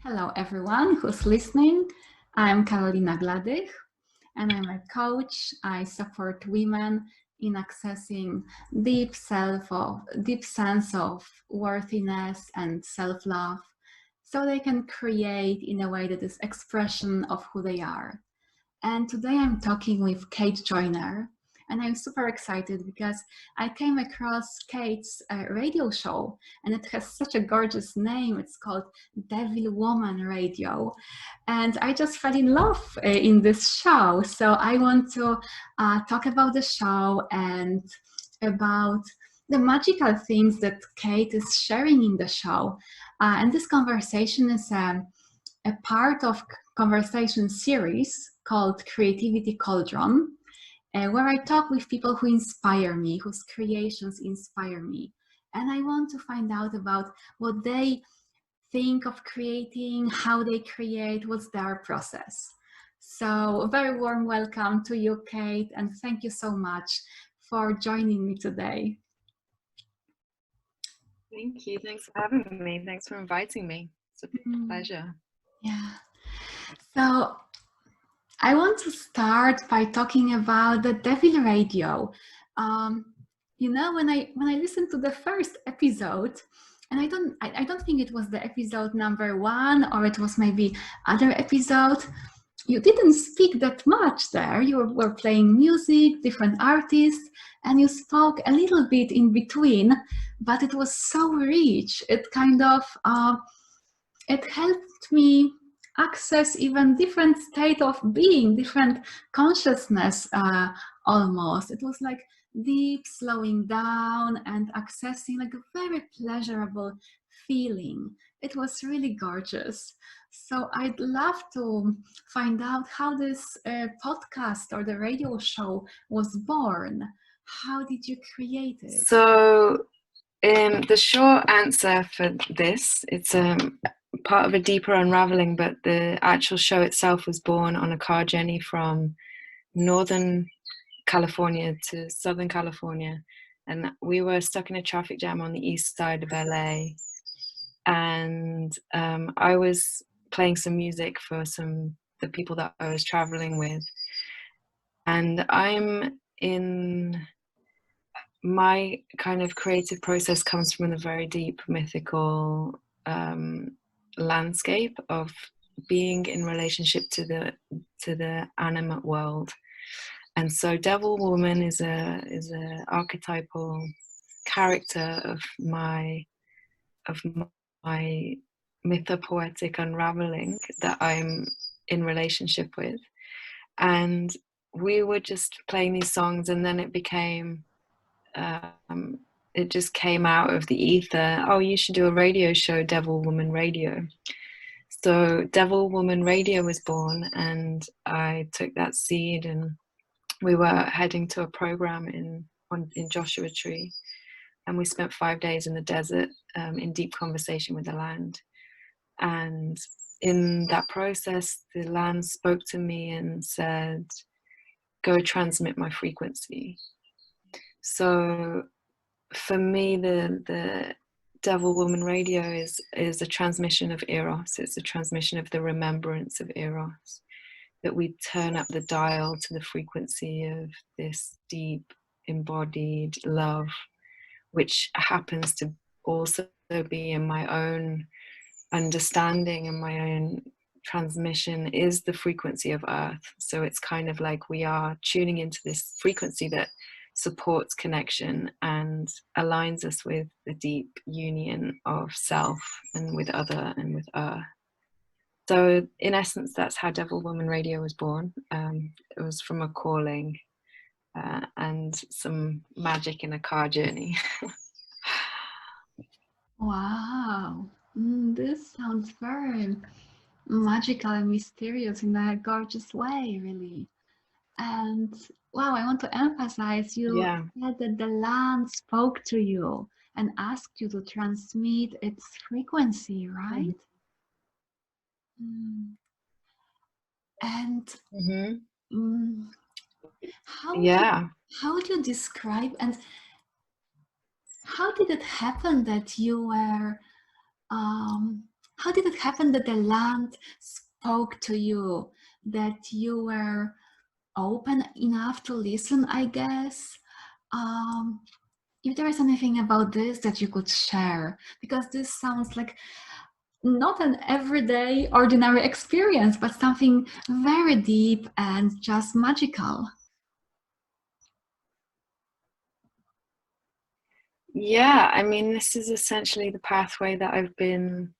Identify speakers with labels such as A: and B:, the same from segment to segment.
A: Hello, everyone who's listening. I'm Karolina and I'm a coach. I support women in accessing deep sense of worthiness and self-love, so they can create in a way that is expression of who they are. And today I'm talking with Kate Joyner. And I'm super excited because I came across Kate's radio show, and it has such a gorgeous name. It's called Devil Woman Radio. And I just fell in love in this show. So I want to talk about the show and about the magical things that Kate is sharing in the show. And this conversation is a part of conversation series called Creativity Cauldron, where I talk with people who inspire me, whose creations inspire me. And I want to find out about what they think of creating, how they create, what's their process. So a very warm welcome to you, Kate, and thank you so much for joining me today.
B: Thank you. Thanks for having me. Thanks for inviting me. It's a pleasure.
A: Yeah. So I want to start by talking about the Devil Radio. When I listened to the first episode, and I don't think it was the episode number 1, or it was maybe other episode. You didn't speak that much there. You were playing music, different artists, and you spoke a little bit in between, but it was so rich. It kind of it helped me access even different state of being, different consciousness almost. It was like deep slowing down and accessing like a very pleasurable feeling. It was really gorgeous. So I'd love to find out how this podcast or the radio show was born. How did you create it?
B: So, the short answer for this, it's part of a deeper unraveling, but the actual show itself was born on a car journey from Northern California to Southern California. And we were stuck in a traffic jam on the east side of LA. And I was playing some music for the people that I was traveling with. And my kind of creative process comes from a very deep mythical landscape of being in relationship to the animate world. And so Devil Woman is a archetypal character of my mythopoetic unraveling that I'm in relationship with. And we were just playing these songs, and then it just came out of the ether. Oh, you should do a radio show, Devil Woman Radio. So Devil Woman Radio was born, and I took that seed, and we were heading to a program in Joshua Tree, and we spent 5 days in the desert in deep conversation with the land. And in that process, the land spoke to me and said, go transmit my frequency. So for me, the Devil Woman Radio is a transmission of Eros. It's a transmission of the remembrance of Eros, that we turn up the dial to the frequency of this deep embodied love, which happens to also be in my own understanding and my own transmission is the frequency of Earth. So it's kind of like we are tuning into this frequency that supports connection and aligns us with the deep union of self and with other and with Earth. So in essence, that's how Devil Woman Radio was born. It was from a calling and some magic in a car journey.
A: Wow, this sounds very magical and mysterious in a gorgeous way, really. And wow, I want to emphasize you said that the land spoke to you and asked you to transmit its frequency, right? And how would you describe, and how did it happen that you were how did it happen that the land spoke to you, that you were open enough to listen, I guess? If there is anything about this that you could share, because this sounds like not an everyday ordinary experience, but something very deep and just magical.
B: Yeah, I mean, this is essentially the pathway that I've been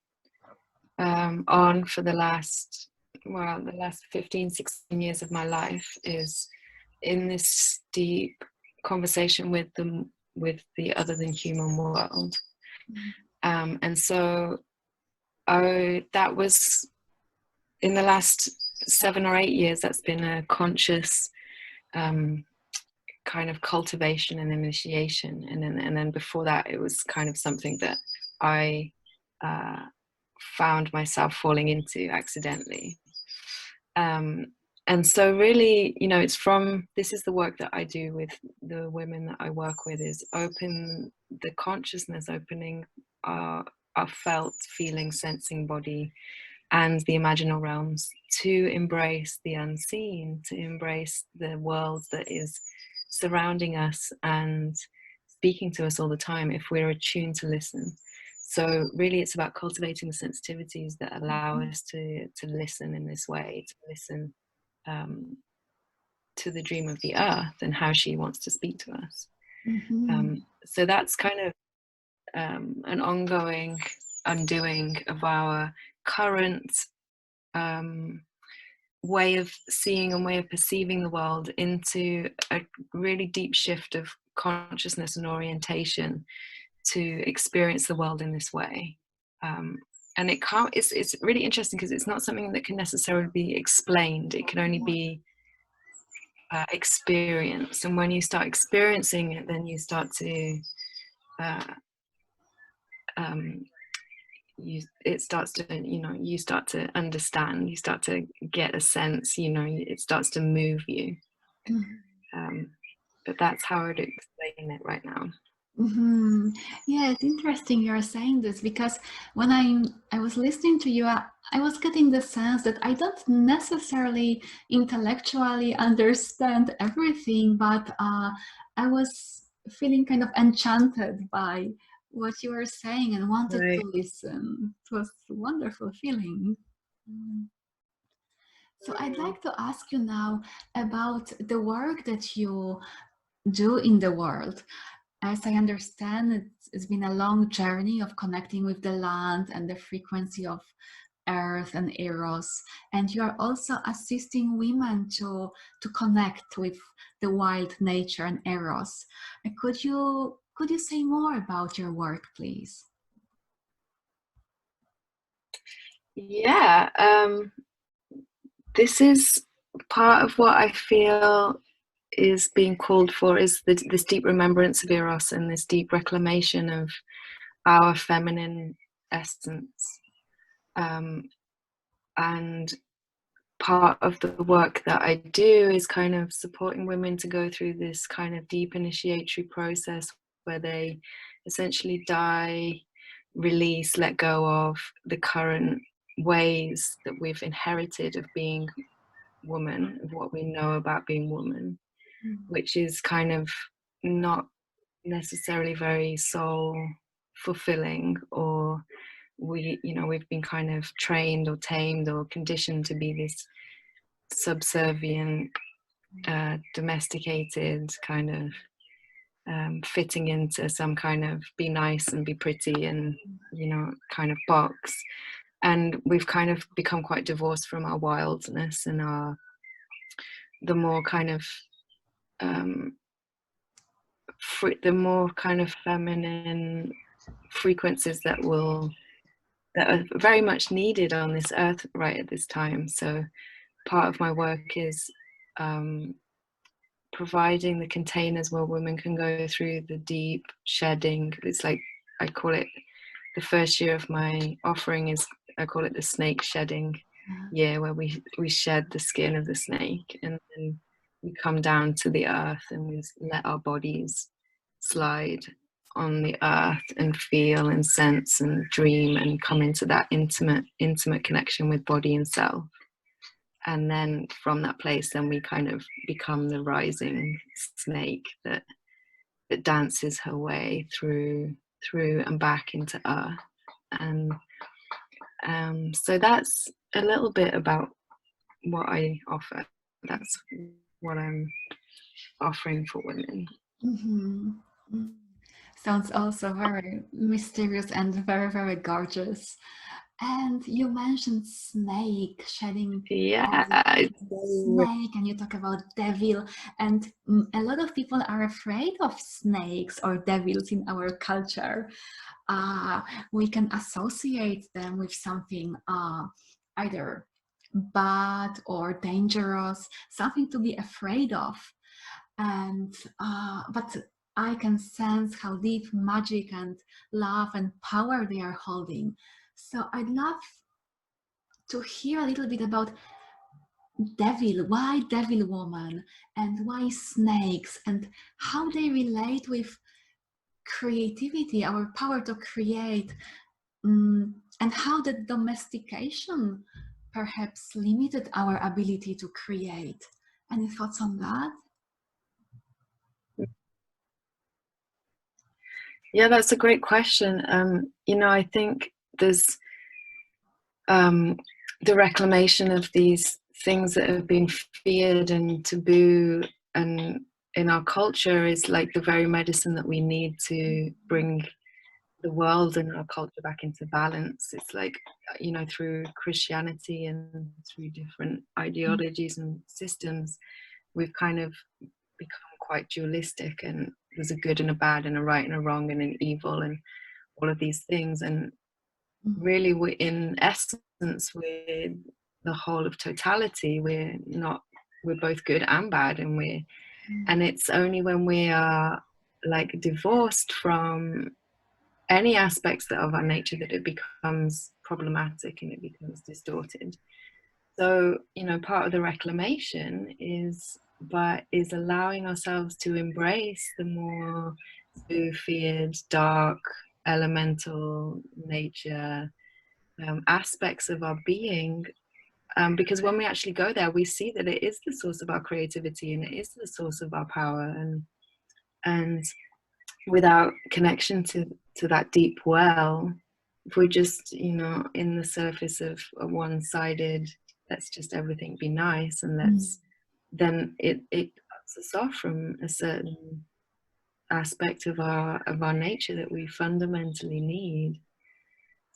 B: on for the last 15, 16 years of my life, is in this deep conversation with the other than human world. And so that was in the last 7 or 8 years, that's been a conscious kind of cultivation and initiation, and then before that it was kind of something that I found myself falling into accidentally. And so really, you know, this is the work that I do with the women that I work with, is open the consciousness, opening our felt, feeling, sensing body and the imaginal realms to embrace the unseen, to embrace the world that is surrounding us and speaking to us all the time if we're attuned to listen. So really it's about cultivating the sensitivities that allow us to listen in this way, to listen to the dream of the earth and how she wants to speak to us. So that's kind of an ongoing undoing of our current way of seeing and way of perceiving the world into a really deep shift of consciousness and orientation to experience the world in this way. And it's really interesting because it's not something that can necessarily be explained. It can only be experienced. And when you start experiencing it, then you start to you start to understand, you start to get a sense, you know, it starts to move you. But that's how I would explain it right now.
A: Yeah, it's interesting you're saying this, because when I was listening to you, I was getting the sense that I don't necessarily intellectually understand everything, but I was feeling kind of enchanted by what you were saying and wanted
B: Right.
A: to listen. It was a wonderful feeling. So I'd like to ask you now about the work that you do in the world. As I understand, it's been a long journey of connecting with the land and the frequency of earth and Eros. And you are also assisting women to connect with the wild nature and Eros. Could you say more about your work, please?
B: Yeah, this is part of what I feel is being called for, is this deep remembrance of Eros and this deep reclamation of our feminine essence. And part of the work that I do is kind of supporting women to go through this kind of deep initiatory process where they essentially die, release, let go of the current ways that we've inherited of being woman, of what we know about being woman, which is kind of not necessarily very soul fulfilling, or we've been kind of trained or tamed or conditioned to be this subservient, domesticated kind of fitting into some kind of be nice and be pretty and kind of box. And we've kind of become quite divorced from our wildness and the more kind of the more kind of feminine frequencies that are very much needed on this earth right at this time. So part of my work is providing the containers where women can go through the deep shedding. It's like, I call it, the first year of my offering is, I call it the snake shedding year, where we shed the skin of the snake and then we come down to the earth and we let our bodies slide on the earth and feel and sense and dream and come into that intimate connection with body and self. And then from that place, then we kind of become the rising snake that dances her way through and back into earth. And so that's a little bit about what I offer. That's what I'm offering for women.
A: Mm-hmm. Sounds also very mysterious and very, very gorgeous. And you mentioned snake shedding.
B: Yeah.
A: Snake, and you talk about devil, and a lot of people are afraid of snakes or devils in our culture. We can associate them with something either bad or dangerous, something to be afraid of. And but I can sense how deep magic and love and power they are holding. So I'd love to hear a little bit about devil, why devil woman, and why snakes, and how they relate with creativity, our power to create, and how the domestication perhaps limited our ability to create. Any thoughts on that?
B: Yeah, that's a great question. I think there's the reclamation of these things that have been feared and taboo, and in our culture is like the very medicine that we need to bring the world and our culture back into balance. It's like, through Christianity and through different ideologies and systems, we've kind of become quite dualistic, and there's a good and a bad and a right and a wrong and an evil and all of these things. And really, we're in essence, we're the whole of totality. We're both good and bad, and it's only when we are like divorced from any aspects of our nature that it becomes problematic and it becomes distorted. So, part of the reclamation is allowing ourselves to embrace the more feared, dark, elemental nature aspects of our being. Because when we actually go there, we see that it is the source of our creativity and it is the source of our power. And without connection to that deep well, if we're just, in the surface of a one-sided, let's just everything be nice, and then it cuts us off from a certain aspect of our nature that we fundamentally need.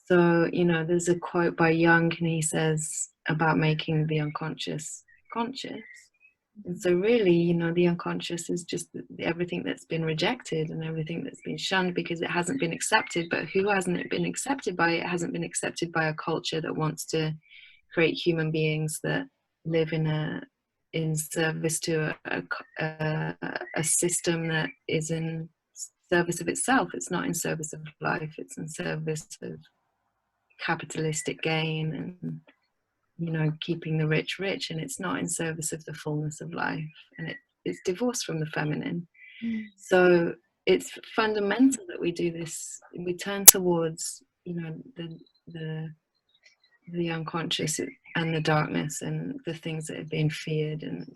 B: So, there's a quote by Jung, and he says about making the unconscious conscious. And so really, the unconscious is just everything that's been rejected and everything that's been shunned because it hasn't been accepted. But who hasn't it been accepted by? It hasn't been accepted by a culture that wants to create human beings that live in service to a system that is in service of itself. It's not in service of life. It's in service of capitalistic gain and keeping the rich rich, and it's not in service of the fullness of life, and it's divorced from the feminine. So it's fundamental that we do this. We turn towards the unconscious and the darkness and the things that have been feared, and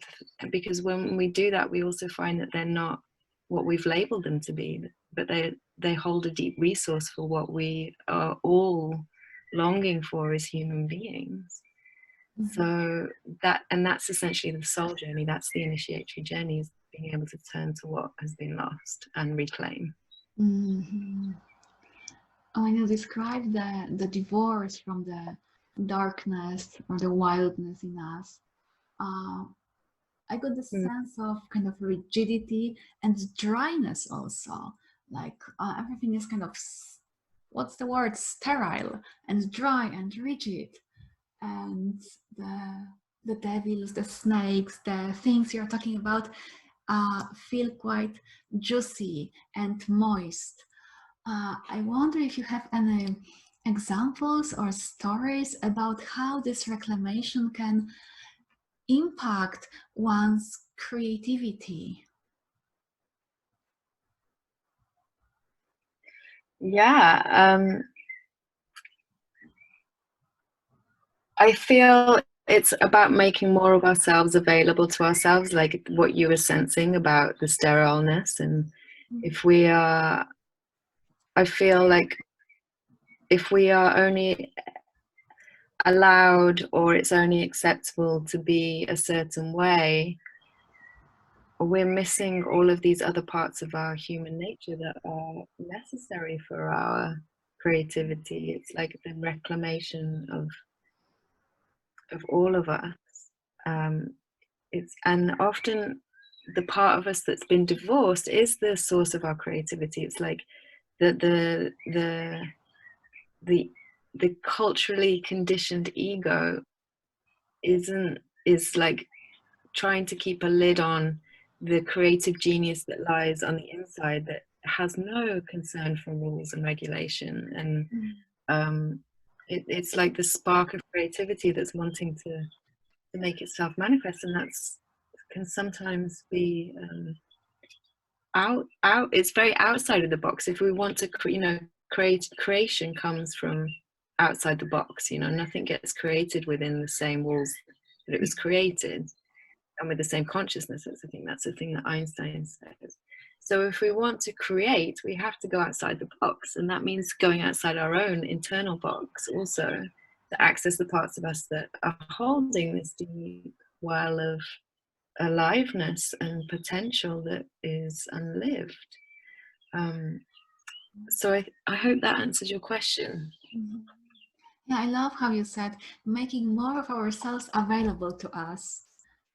B: because when we do that, we also find that they're not what we've labeled them to be, but they hold a deep resource for what we are all longing for as human beings. So that's essentially the soul journey. That's the initiatory journey, is being able to turn to what has been lost and reclaim.
A: When you describe the divorce from the darkness or the wildness in us, I got the sense of kind of rigidity and dryness also. Like everything is kind of, what's the word, sterile and dry and rigid. And the devils, the snakes, the things you're talking about feel quite juicy and moist. I wonder if you have any examples or stories about how this reclamation can impact one's creativity.
B: Yeah, I feel it's about making more of ourselves available to ourselves, like what you were sensing about the sterileness. And if we are, I feel like if we are only allowed, or it's only acceptable to be a certain way, we're missing all of these other parts of our human nature that are necessary for our creativity. It's like the reclamation of all of us. Um, and often the part of us that's been divorced is the source of our creativity. It's like the the culturally conditioned ego is like trying to keep a lid on the creative genius that lies on the inside, that has no concern for rules and regulation. And it's like the spark of creativity that's wanting to make itself manifest, and that's can sometimes be out it's very outside of the box. If we want to creation comes from outside the box. Nothing gets created within the same walls that it was created, and with the same consciousness. I think that's the thing that Einstein says. So if we want to create, we have to go outside the box, and that means going outside our own internal box also, to access the parts of us that are holding this deep well of aliveness and potential that is unlived. So I hope that answers your question.
A: Yeah, I love how you said making more of ourselves available to us.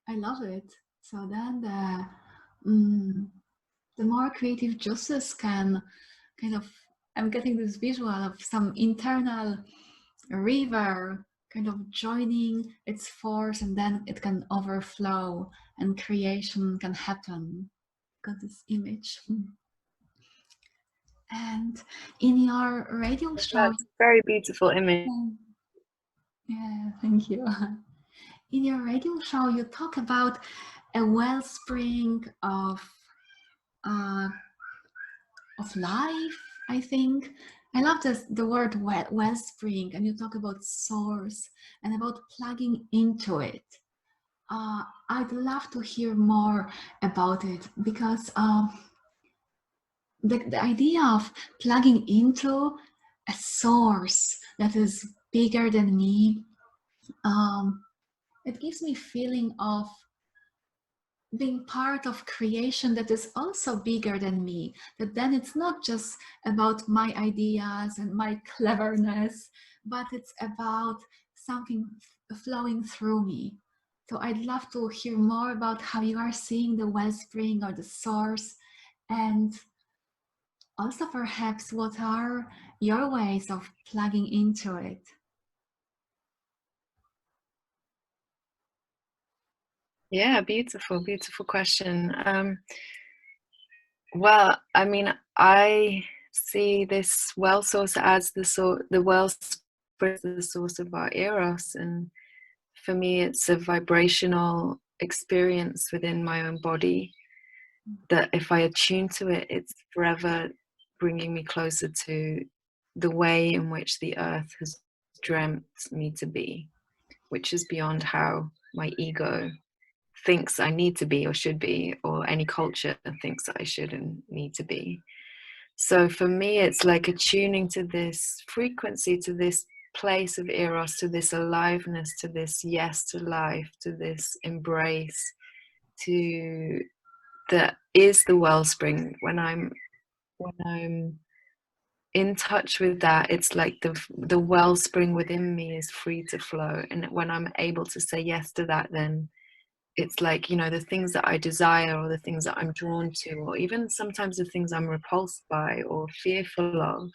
A: I love it. So then the more creative juices can kind of, I'm getting this visual of some internal river kind of joining its force, and then it can overflow and creation can happen. Got this image. And in your radio show,
B: That's a very beautiful image.
A: yeah, thank you. In your radio show, you talk about a wellspring uh, of life, I think. I love the word wellspring, and you talk about source and about plugging into it. I'd love to hear more about it, because the idea of plugging into a source that is bigger than me, it gives me a feeling of being part of creation that is also bigger than me, that then it's not just about my ideas and my cleverness, but it's about something flowing through me. So I'd love to hear more about how you are seeing the wellspring or the source, and also perhaps what are your ways of plugging into it.
B: Yeah, beautiful, beautiful question. Well, I mean, I see this well source as the well source, the source of our Eros, and for me, it's a vibrational experience within my own body that if I attune to it, it's forever bringing me closer to the way in which the earth has dreamt me to be, which is beyond how my ego thinks I need to be or should be, or any culture thinks I should and need to be. So for me, it's like attuning to this frequency, to this place of Eros, to this aliveness, to this yes to life, to this embrace, to that is the wellspring. When I'm in touch with that, it's like the wellspring within me is free to flow. And when I'm able to say yes to that, then it's like, the things that I desire, or the things that I'm drawn to, or even sometimes the things I'm repulsed by or fearful of,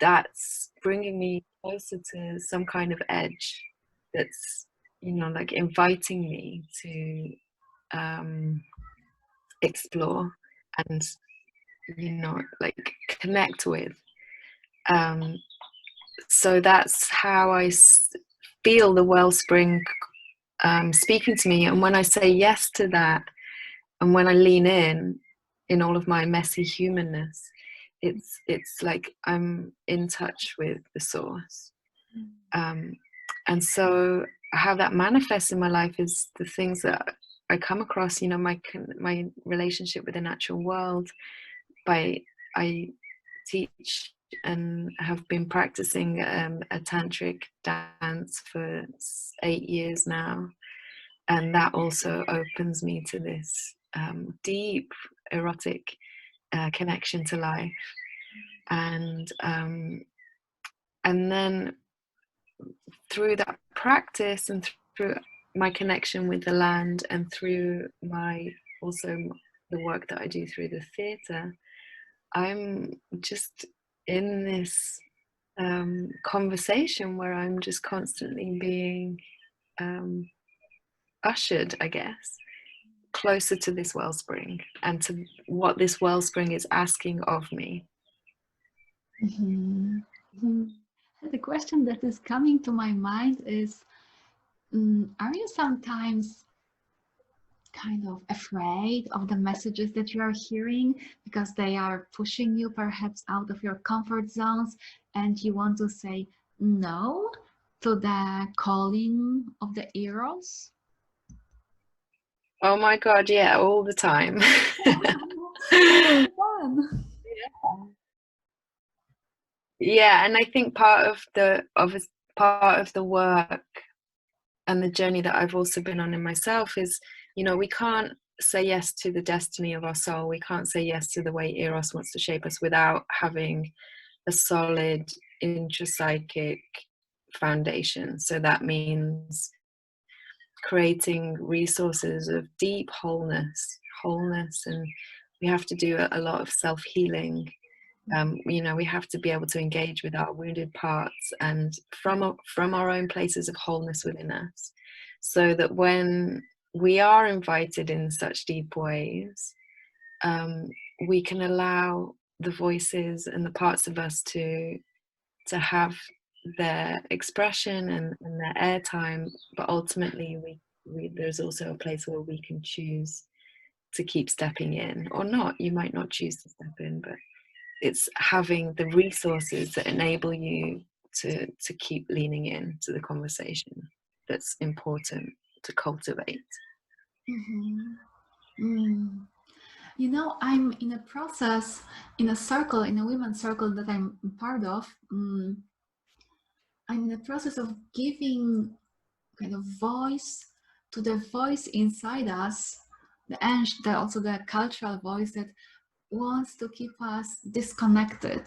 B: that's bringing me closer to some kind of edge that's, like inviting me to explore and, like connect with. So that's how I feel the wellspring speaking to me. And when I say yes to that, and when I lean in all of my messy humanness, it's like I'm in touch with the source. And so how that manifests in my life is the things that I come across, you know, my relationship with the natural world. I teach and have been practicing a tantric dance for 8 years now, and that also opens me to this deep erotic connection to life. And then through that practice and through my connection with the land, and through my also the work that I do through the theatre, I'm just in this conversation where I'm just constantly being ushered, I guess, closer to this wellspring and to what this wellspring is asking of me.
A: Mm-hmm. Mm-hmm. The question that is coming to my mind is, are you sometimes kind of afraid of the messages that you are hearing because they are pushing you perhaps out of your comfort zones, and you want to say no to the calling of the Eros?
B: Oh my God, yeah, all the time.
A: Fun.
B: Yeah, and I think part of the work and the journey that I've also been on in myself is, you know, we can't say yes to the destiny of our soul. We can't say yes to the way Eros wants to shape us without having a solid intrapsychic foundation. So that means creating resources of deep wholeness, and we have to do a lot of self-healing. You know, we have to be able to engage with our wounded parts and from our own places of wholeness within us, so that when we are invited in such deep ways, we can allow the voices and the parts of us to have their expression and their airtime. But ultimately, there's also a place where we can choose to keep stepping in or not. You might not choose to step in, but it's having the resources that enable you to keep leaning in to the conversation that's important to cultivate.
A: Mm-hmm. Mm. You know, I'm in a process, in a circle, in a women's circle that I'm part of. I'm in the process of giving kind of voice to the voice inside us, also the cultural voice that wants to keep us disconnected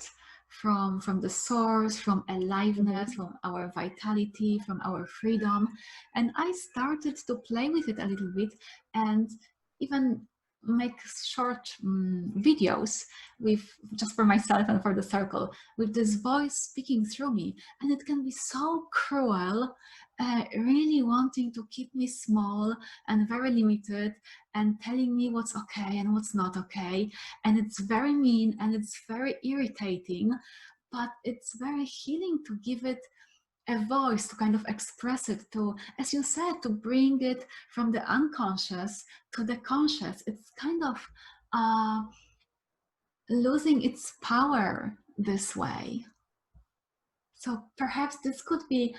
A: from the source, from aliveness, from our vitality, from our freedom. And I started to play with it a little bit, and even make short videos with, just for myself and for the circle, with this voice speaking through me. And it can be so cruel, really wanting to keep me small and very limited, and telling me what's okay and what's not okay. And it's very mean and it's very irritating, but it's very healing to give it a voice, to kind of express it, to, as you said, to bring it from the unconscious to the conscious. It's kind of losing its power this way. So perhaps this could be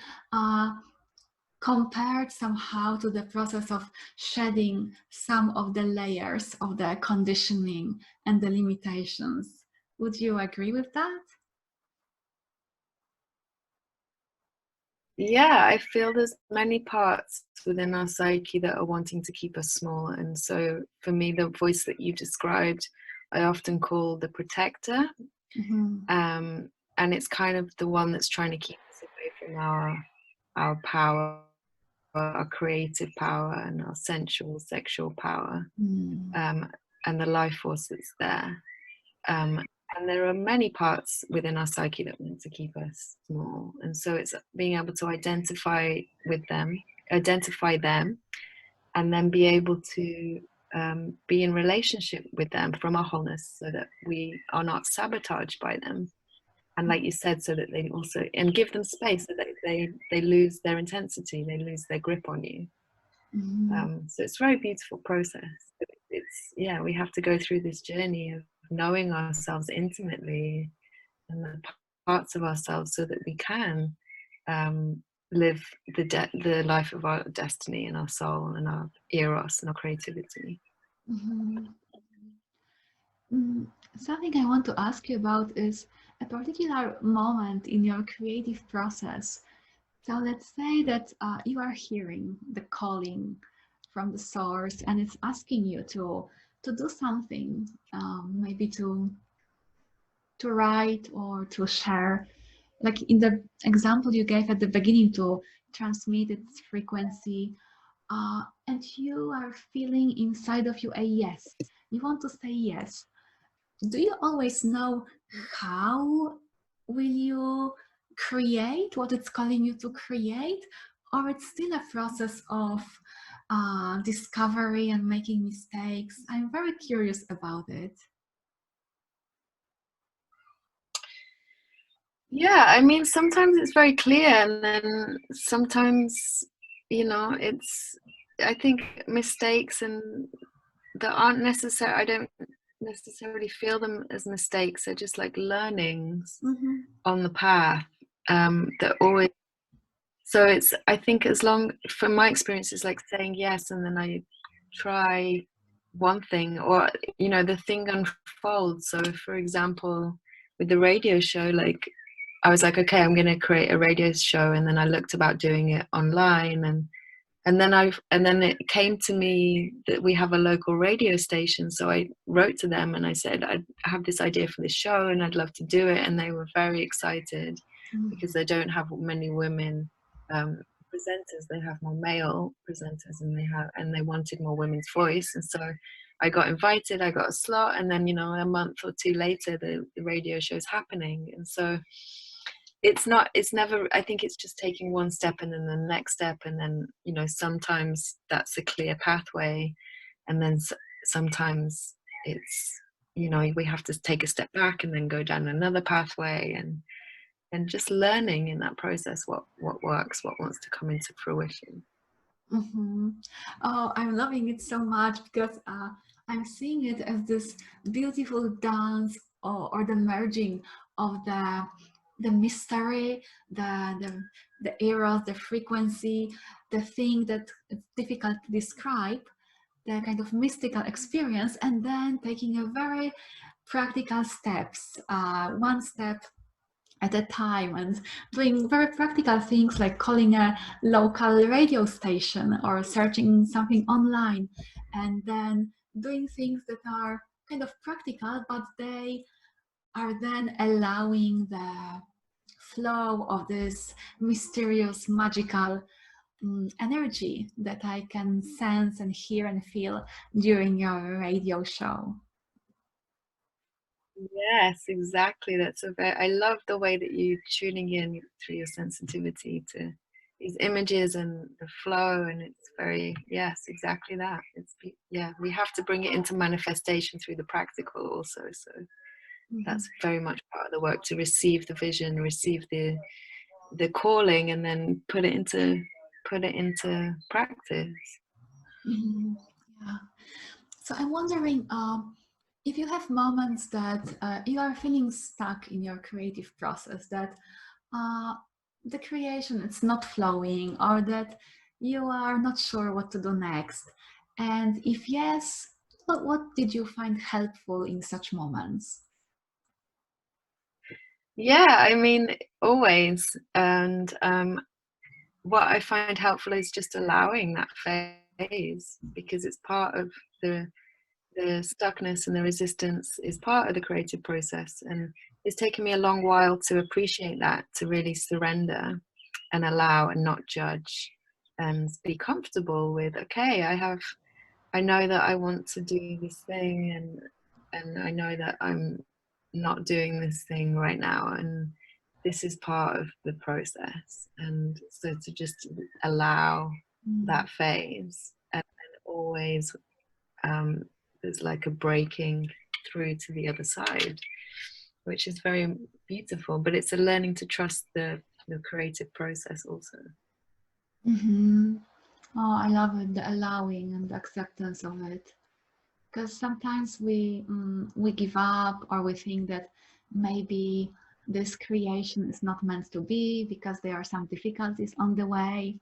A: compared somehow to the process of shedding some of the layers of the conditioning and the limitations. Would you agree with that?
B: Yeah, I feel there's many parts within our psyche that are wanting to keep us small. And so for me, the voice that you described, I often call the protector.
A: Mm-hmm.
B: And it's kind of the one that's trying to keep us away from our power, our creative power, and our sensual, sexual power, and the life force that's there. And there are many parts within our psyche that want to keep us small. And so it's being able to identify them, and then be able to be in relationship with them from our wholeness, so that we are not sabotaged by them. And like you said, so that they also, and give them space so that they lose their intensity, they lose their grip on you. So it's a very beautiful process. We have to go through this journey of knowing ourselves intimately and the parts of ourselves so that we can live the life of our destiny and our soul and our eros and our creativity.
A: Mhm. Something I want to ask you about is a particular moment in your creative process. So let's say that you are hearing the calling from the source, and it's asking you to do something, maybe to write or to share. Like in the example you gave at the beginning, to transmit its frequency, and you are feeling inside of you a yes. You want to say yes. Do you always know how will you create what it's calling you to create, or it's still a process of discovery and making mistakes? I'm very curious about it.
B: Yeah, I mean, sometimes it's very clear, and then sometimes, it's, I think mistakes and that aren't necessary, I don't necessarily feel them as mistakes. They're just like learnings
A: Mm-hmm.
B: on the path, that always, so it's, I think as long, from my experience, it's like saying yes, and then I try one thing, or, the thing unfolds. So for example, with the radio show, like, I was like, okay, I'm going to create a radio show, and then I looked about doing it online, and then it came to me that we have a local radio station. So I wrote to them and I said, I have this idea for this show and I'd love to do it. And they were very excited because they don't have many women presenters. They have more male presenters, and they wanted more women's voice. And so I got invited, I got a slot, and then, a month or two later, the radio show's happening. And so it's never, I think it's just taking one step and then the next step, and then, sometimes that's a clear pathway, and then sometimes it's, we have to take a step back and then go down another pathway, and just learning in that process what works, what wants to come into fruition.
A: Mm-hmm. Oh, I'm loving it so much because I'm seeing it as this beautiful dance, or the merging of the mystery, the eros, the frequency, the thing that it's difficult to describe, the kind of mystical experience, and then taking a very practical steps, one step at a time, and doing very practical things like calling a local radio station or searching something online, and then doing things that are kind of practical, but they are then allowing the flow of this mysterious, magical energy that I can sense and hear and feel during your radio show.
B: Yes, exactly. I love the way that you're tuning in through your sensitivity to these images and the flow, and it's very, yes, exactly that. Yeah, we have to bring it into manifestation through the practical also. So
A: Mhm.
B: that's very much part of the work, to receive the vision, receive the calling, and then put it into practice.
A: Mhm. Yeah. So I'm wondering, if you have moments that you are feeling stuck in your creative process, that uh, the creation it's not flowing, or that you are not sure what to do next, and if yes, what did you find helpful in such moments?
B: Yeah, I mean, always. And what I find helpful is just allowing that phase, because it's part of the stuckness, and the resistance is part of the creative process. And it's taken me a long while to appreciate that, to really surrender and allow and not judge, and be comfortable with, okay, I know that I want to do this thing, and I know that I'm not doing this thing right now, and this is part of the process. And so to just allow
A: Mm.
B: that phase, and always, um, there's like a breaking through to the other side, which is very beautiful. But it's a learning to trust the creative process also.
A: Mm-hmm. Oh, I love it, the allowing and the acceptance of it. Because sometimes we give up, or we think that maybe this creation is not meant to be because there are some difficulties on the way.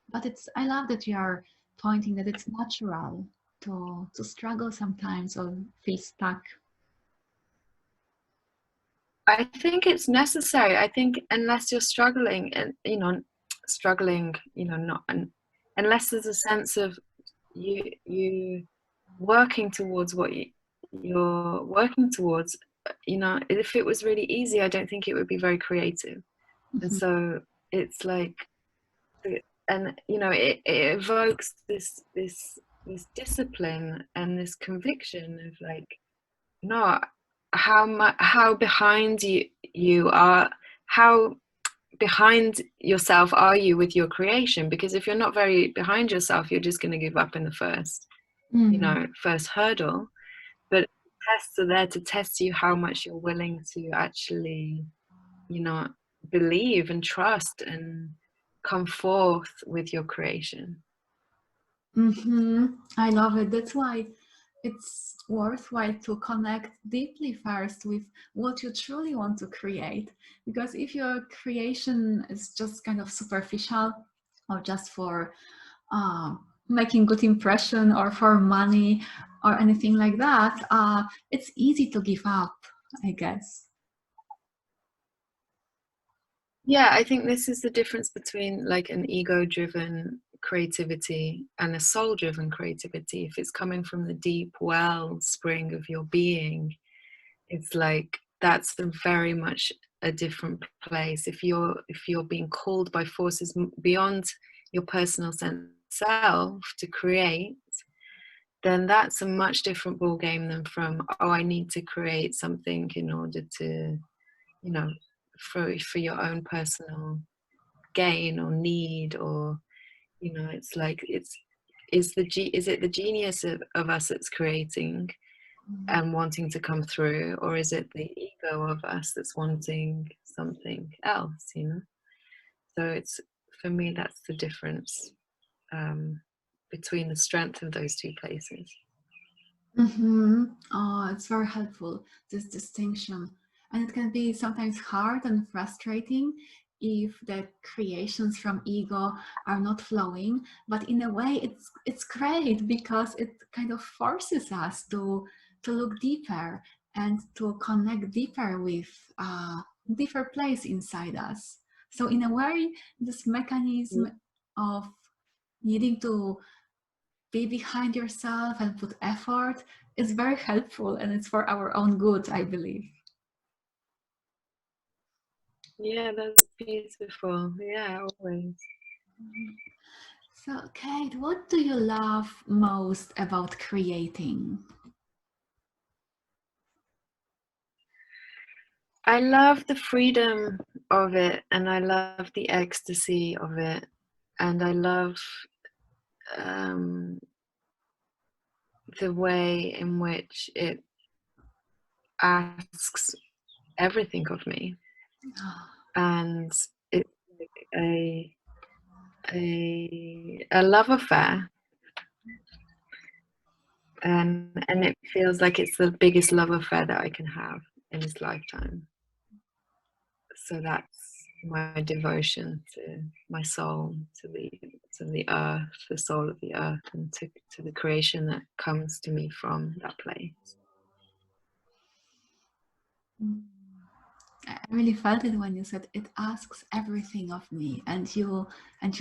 A: But it's, I love that you are pointing that it's natural to struggle sometimes or feel stuck.
B: I think it's necessary. I think unless you're struggling, and struggling, not unless there's a sense of you working towards what you're working towards. If it was really easy, I don't think it would be very creative. And
A: Mhm.
B: so it's like, and it evokes this discipline and this conviction of like, no, how behind you are, how behind yourself are you with your creation? Because if you're not very behind yourself, you're just going to give up in the
A: Mm.
B: first hurdle. But tests are there to test you how much you're willing to actually, you know believe and trust and come forth with your creation.
A: I love it. That's why it's worthwhile to connect deeply first with what you truly want to create. Because if your creation is just kind of superficial, or just for making good impression, or for money, or anything like that, it's easy to give up, I guess.
B: Yeah, I think this is the difference between like an ego-driven creativity and a soul-driven creativity. If it's coming from the deep wellspring of your being, it's like that's very much a different place. If you're being called by forces beyond your personal sense of self to create, then that's a much different ball game than from, oh, I need to create something in order to, you know for your own personal gain or need, or it's like, is it the genius of us that's creating and wanting to come through, or is it the ego of us that's wanting something else? So it's, for me, that's the difference, between the strength of those two places.
A: Oh, it's very helpful, this distinction. And it can be sometimes hard and frustrating if the creations from ego are not flowing. But in a way, it's great because it kind of forces us to look deeper and to connect deeper with a deeper place inside us. So in a way, this mechanism of needing to be behind yourself and put effort is very helpful, and it's for our own good, I believe.
B: Yeah, that's beautiful. Yeah, always.
A: So, Kate, what do you love most about creating?
B: I love the freedom of it, and I love the ecstasy of it, and I love, um, the way in which it asks everything of me, and it's like a love affair, and it feels like it's the biggest love affair that I can have in this lifetime. So that's my devotion to my soul, to the earth, the soul of the earth, and to the creation that comes to me from that place.
A: Mm. I really felt it when you said it asks everything of me, and you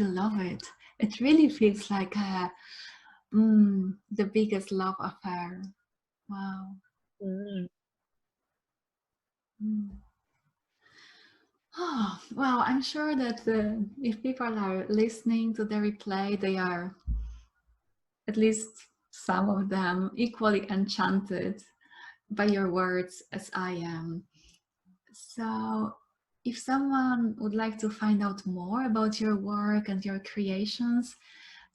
A: love it. It really feels like the biggest love affair. Wow.
B: Mm.
A: Mm. Oh, well, I'm sure that if people are listening to the replay, they are, at least some of them, equally enchanted by your words as I am. So, if someone would like to find out more about your work and your creations,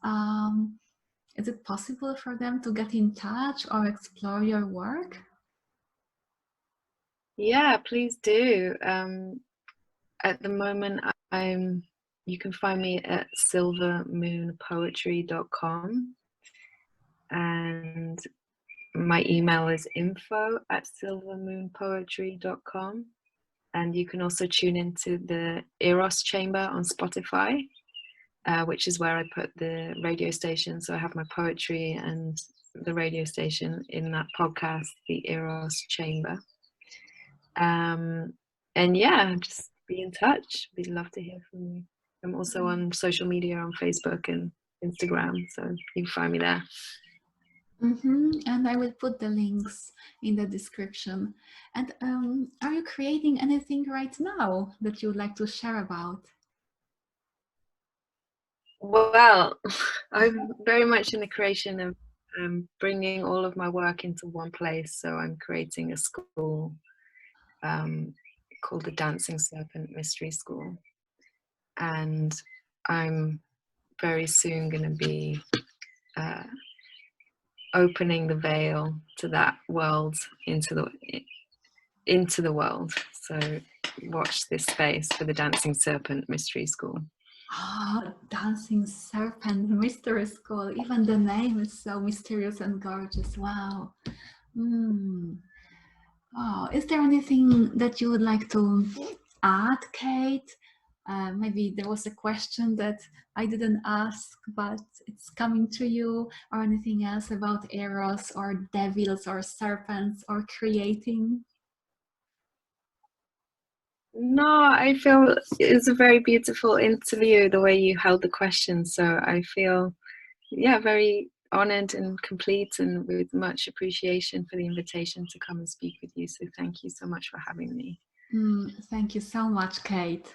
A: um, is it possible for them to get in touch or explore your work?
B: Yeah, please do. At the moment, you can find me at silvermoonpoetry.com, and my email is info@silvermoonpoetry.com. And you can also tune into the Eros chamber on Spotify, which is where I put the radio station. So I have my poetry and the radio station in that podcast, the Eros chamber. And yeah, just be in touch. We'd love to hear from you. I'm also on social media on Facebook and Instagram, so you can find me there.
A: And I will put the links in the description. And are you creating anything right now that you would like to share about?
B: Well, I'm very much in the creation of bringing all of my work into one place. So I'm creating a school called the Dancing Serpent Mystery School. And I'm very soon going to be opening the veil to that world into the world. So watch this space for the Dancing Serpent Mystery School.
A: Oh, Dancing Serpent Mystery School. Even the name is so mysterious and gorgeous. Wow. Oh, is there anything that you would like to add, Kate? Maybe there was a question that I didn't ask, but it's coming to you, or anything else about Eros or devils or serpents or creating?
B: No, I feel it's a very beautiful interview, the way you held the questions. So I feel, yeah, very honored and complete, and with much appreciation for the invitation to come and speak with you. So thank you so much for having me.
A: Thank you so much, Kate.